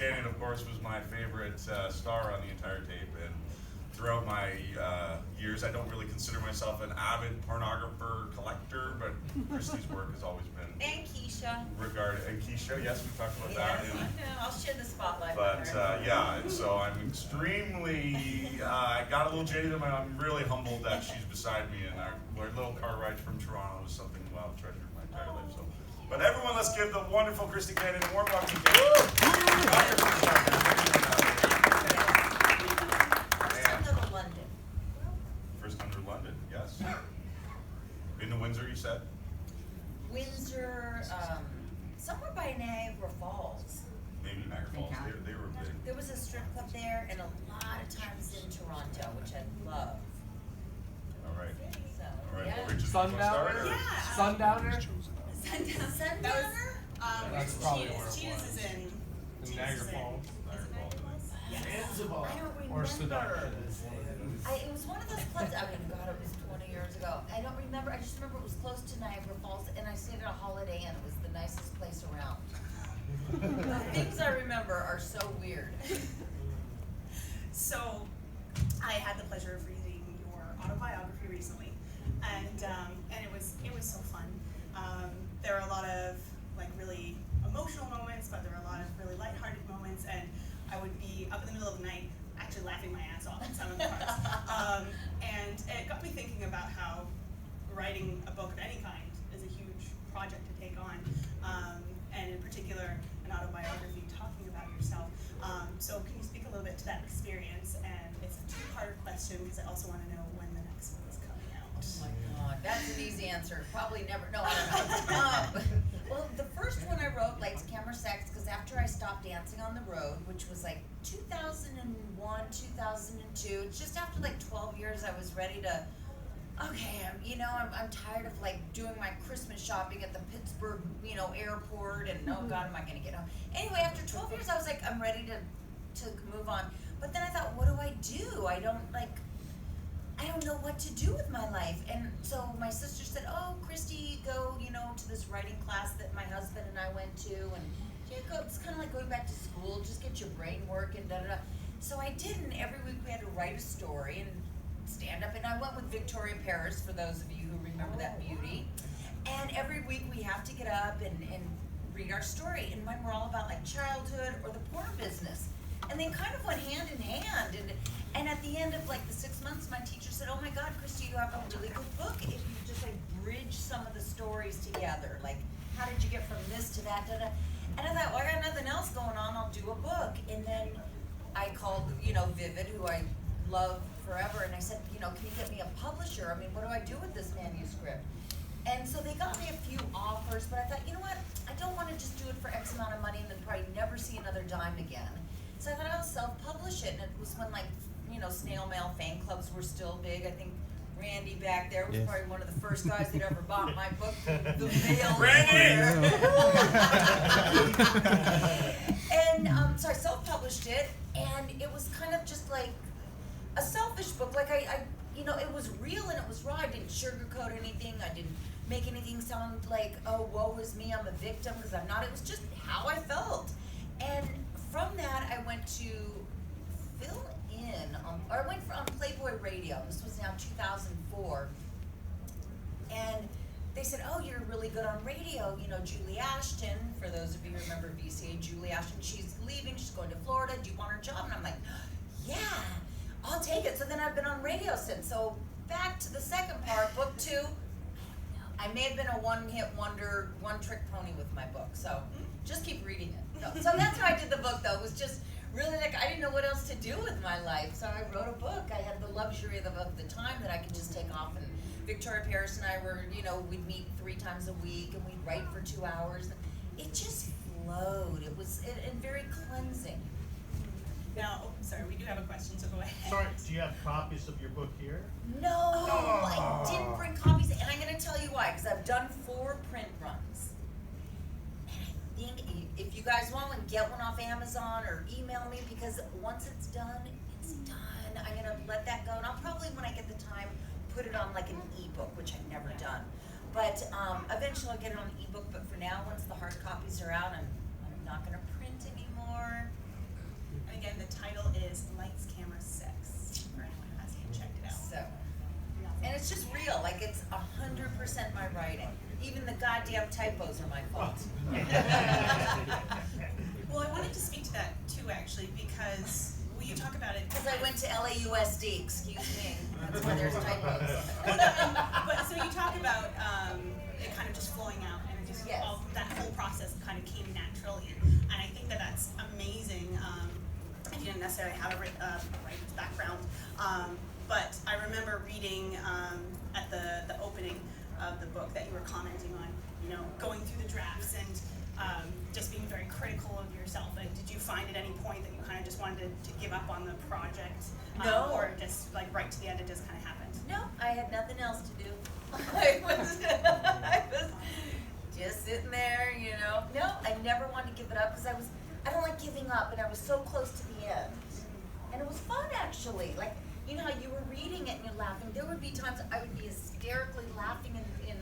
Canyon, of course, was my favorite star on the entire tape, and throughout my years, I don't really consider myself an avid pornographer collector, but Christy's work has always been and Keisha. And Keisha, yes, we talked about that. Yes, I know. I'll share the spotlight But with her. yeah, and so I'm extremely, I got a little jaded, and I'm really humbled that she's beside me, and our little car ride from Toronto was something I've treasured my entire life. So, but everyone, let's give the wonderful Christy Canyon a warm welcome. First time to London, yes. Been to Windsor, you said? Windsor, somewhere by Niagara Falls. Maybe Niagara Falls. They were big. There was a strip club there, and a lot of times in Toronto, which I love. All right. So, All right. yeah. Well, Rachel, Sundowner? or- Yeah. Sundowner? Sundowner? That's probably where it Cheetahs was. is in Niagara Falls. Niagara Falls. I don't Or remember. Seduction. It was one of those clubs, I mean, God, it was 20 years ago. I don't remember, I just remember it was close to Niagara Falls, and I stayed at a Holiday Inn. It was the nicest place around. The things I remember are so weird. So, I had the pleasure of reading your autobiography recently, and it was so fun. There are a lot of like really emotional moments, but there are a lot of really lighthearted moments, and I would be up in the middle of the night actually laughing my ass off at some of the parts. And it got me thinking about how writing a book of any kind is a huge project to take on, and in particular an autobiography talking about yourself. So can you speak a little bit to that experience? And it's a two-part question because I also want to know when the next one is coming out. Oh my God, that's an easy answer. Probably never, no, I don't know. Well, the first one I wrote, Lights, Camera, Sex, because after I stopped dancing on the road, which was like 2001, 2002, it's just after like 12 years I was ready to, okay, I'm tired of like doing my Christmas shopping at the Pittsburgh, airport, and oh God, am I gonna get home? Anyway, after 12 years I was like, I'm ready to move on. But then I thought, what do? I don't know what to do with my life. And so my sister said, oh, Christy, go, to this writing class that my husband and I went to, and it's kind of like going back to school, just get your brain working, da-da-da. So I did, and every week we had to write a story and stand up, and I went with Victoria Paris, for those of you who remember that beauty. And every week we have to get up and read our story, and mine were all about like childhood or the porn business. And they kind of went hand in hand, and at the end of like the 6 months, my teacher said, oh my God, Christy, you have a really good book if you just like bridge some of the stories together. Like, how did you get from this to that, da-da? And I thought, well, I got nothing else going on, I'll do a book. And then I called, Vivid, who I love forever, and I said, can you get me a publisher? I mean, what do I do with this manuscript? And so they got me a few offers, but I thought, you know what? I don't want to just do it for X amount of money and then probably never see another dime again. So I thought I'll self-publish it, and it was when snail mail fan clubs were still big. I think Randy back there was probably one of the first guys that ever bought my book, The Mail. Randy! And so I self-published it, and it was kind of just like a selfish book. Like it was real and it was raw. I didn't sugarcoat anything. I didn't make anything sound like, oh, woe is me, I'm a victim, because I'm not. It was just how I felt. And from that, I went to fill in, I went on Playboy Radio. This was now 2004. And they said, oh, you're really good on radio. Julie Ashton, for those of you who remember VCA, Julie Ashton, she's leaving, she's going to Florida. Do you want her job? And I'm like, yeah, I'll take it. So then I've been on radio since. So back to the second part, book 2. I may have been a one-hit wonder, one-trick pony with my book. So just keep reading it. No. So that's how I did the book, though. It was just really like I didn't know what else to do with my life. So I wrote a book. I had the luxury of the time that I could just take off. And Victoria Paris and I were, we'd meet 3 times a week, and we'd write for 2 hours. It just flowed. It was and very cleansing. Now, sorry, we do have a question, so go ahead. Sorry, do you have copies of your book here? No, I didn't bring copies, and I'm going to tell you why, because I've done 4 print runs. And I think if you guys want one, get one off Amazon or email me, because once it's done, it's done. I'm going to let that go, and I'll probably, when I get the time, put it on like an ebook, which I've never done. But eventually I'll get it on an ebook, but for now, once the hard copies are out, I'm not going to print anymore. 100% my writing. Even the goddamn typos are my fault. Well, I wanted to speak to that too, actually, because when you talk about it. Because I went to LAUSD, excuse me. That's why there's typos. Well, no, but so you talk about it kind of just flowing out, and it just Yes. all that whole process kind of came naturally, and I think that that's amazing. I didn't necessarily have a writer's background, but I remember reading at the opening of the book that you were commenting on, you know, going through the drafts and just being very critical of yourself. And did you find at any point that you kind of just wanted to give up on the project? No. Or just like right to the end, it just kind of happened? No, I had nothing else to do. I was just sitting there, you know. No, I never wanted to give it up because I don't like giving up, and I was so close to the end. And it was fun, actually. Like, you know how you were reading it and you're laughing. There would be times I would be hysterically laughing in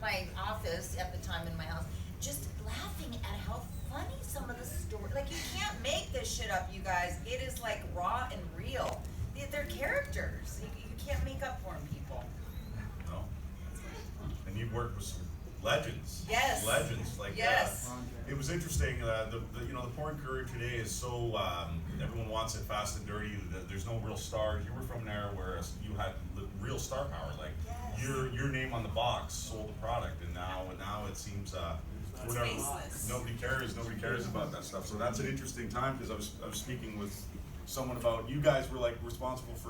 my office at the time in my house, just laughing at how funny some of the story. Like, you can't make this shit up, you guys. It is like raw and real. They're characters. You can't make up for them, people. No. And you've worked with some legends. Yes. Legends like Yes. it was interesting. The you know, the porn career today is so everyone wants it fast and dirty. There's no real stars. You were from an era where you had the real star power. Like Yes. your name on the box sold the product, and now it seems whatever. faceless. Nobody cares about that stuff. So that's an interesting time because I was speaking with someone about you guys were like responsible for